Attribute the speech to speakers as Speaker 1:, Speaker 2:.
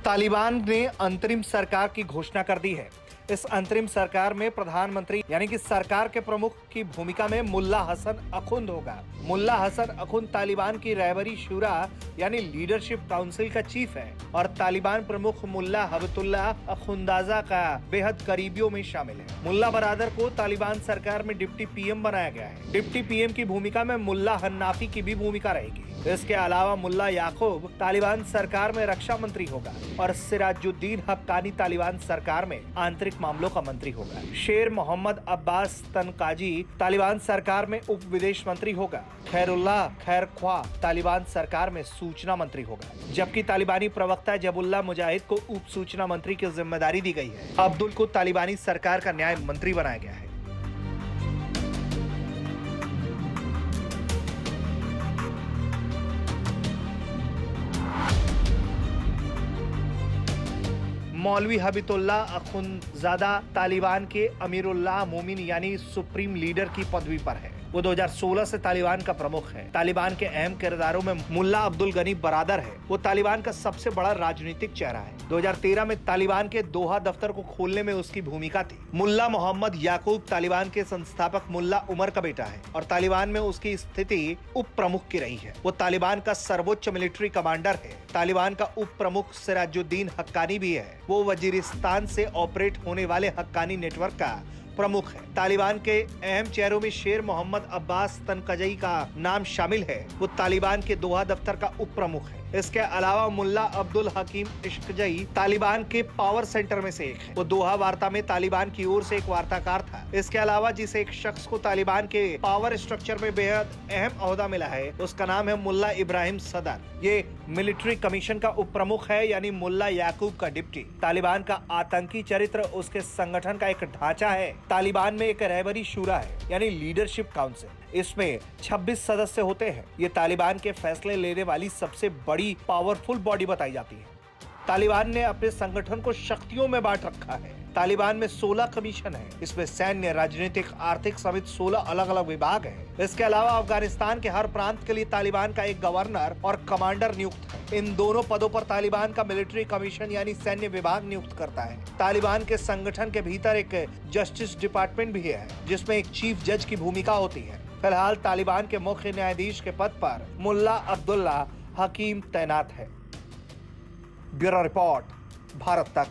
Speaker 1: तालिबान ने अंतरिम सरकार की घोषणा कर दी है। इस अंतरिम सरकार में प्रधानमंत्री यानी कि सरकार के प्रमुख की भूमिका में मुल्ला हसन अखुंद होगा। मुल्ला हसन अखुंद तालिबान की रहबरी शुरा यानी लीडरशिप काउंसिल का चीफ है और तालिबान प्रमुख मुल्ला हबतुल्ला अखुंदाजा का बेहद करीबियों में शामिल है। मुल्ला बरादर को तालिबान सरकार में डिप्टी पीएम बनाया गया है। डिप्टी पीएम की भूमिका में मुल्ला हन्नाफी की भी भूमिका रहेगी। इसके अलावा मुल्ला याकूब तालिबान सरकार में रक्षा मंत्री होगा और सिराजुद्दीन हक्कानी तालिबान सरकार में आंतरिक मामलों का मंत्री होगा। शेर मोहम्मद अब्बास तनकाजी तालिबान सरकार में उप विदेश मंत्री होगा। खैरुल्लाह खैरख्वा तालिबान सरकार में सूचना मंत्री होगा, जबकि तालिबानी प्रवक्ता जबुल्ला मुजाहिद को उप सूचना मंत्री की जिम्मेदारी दी गई है। अब्दुल को तालिबानी सरकार का न्याय मंत्री बनाया गया है। मौलवी हबीबुल्ला अखुंदजादा तालिबान के अमीरुल्लाह मोमिन यानी सुप्रीम लीडर की पदवी पर है। वो 2016 से तालिबान का प्रमुख है। तालिबान के अहम किरदारों में मुल्ला अब्दुल गनी बरादर है। वो तालिबान का सबसे बड़ा राजनीतिक चेहरा है। 2013 में तालिबान के दोहा दफ्तर को खोलने में उसकी भूमिका थी। मुल्ला मोहम्मद याकूब तालिबान के संस्थापक मुल्ला उमर का बेटा है और तालिबान में उसकी स्थिति उप प्रमुख की रही है। वो तालिबान का सर्वोच्च मिलिट्री कमांडर है। तालिबान का उप प्रमुख सिराजुद्दीन हक्कानी भी है। वो वजीरिस्तान से ऑपरेट होने वाले हक्कानी नेटवर्क का प्रमुख है। तालिबान के अहम चेहरों में शेर मोहम्मद अब्बास तनकाजी का नाम शामिल है। वो तालिबान के दोहा दफ्तर का उप प्रमुख है। इसके अलावा मुल्ला अब्दुल हकीम इश्कजई तालिबान के पावर सेंटर में से एक है। वो दोहा वार्ता में तालिबान की ओर से एक वार्ताकार था। इसके अलावा जिस एक शख्स को तालिबान के पावर स्ट्रक्चर में बेहद अहम ओहदा मिला है उसका नाम है मुल्ला इब्राहिम सदर। ये मिलिट्री कमीशन का उप प्रमुख है यानी मुल्ला याकूब का डिप्टी। तालिबान का आतंकी चरित्र उसके संगठन का एक ढांचा है। तालिबान में एक रहबरी शुरा है यानी लीडरशिप काउंसिल। इसमें 26 सदस्य होते हैं। ये तालिबान के फैसले लेने वाली सबसे बड़ी पावरफुल बॉडी बताई जाती है। तालिबान ने अपने संगठन को शक्तियों में बांट रखा है। तालिबान में 16 कमीशन है। इसमें सैन्य, राजनीतिक, आर्थिक समेत 16 अलग अलग विभाग हैं। इसके अलावा अफगानिस्तान के हर प्रांत के लिए तालिबान का एक गवर्नर और कमांडर नियुक्त है। इन दोनों पदों पर तालिबान का मिलिट्री कमीशन यानी सैन्य विभाग नियुक्त करता है। तालिबान के संगठन के भीतर एक जस्टिस डिपार्टमेंट भी है जिसमें एक चीफ जज की भूमिका होती है। फिलहाल तालिबान के मुख्य न्यायाधीश के पद पर मुल्ला अब्दुल्ला हकीम तैनात है। ब्यूरो रिपोर्ट, भारत तक।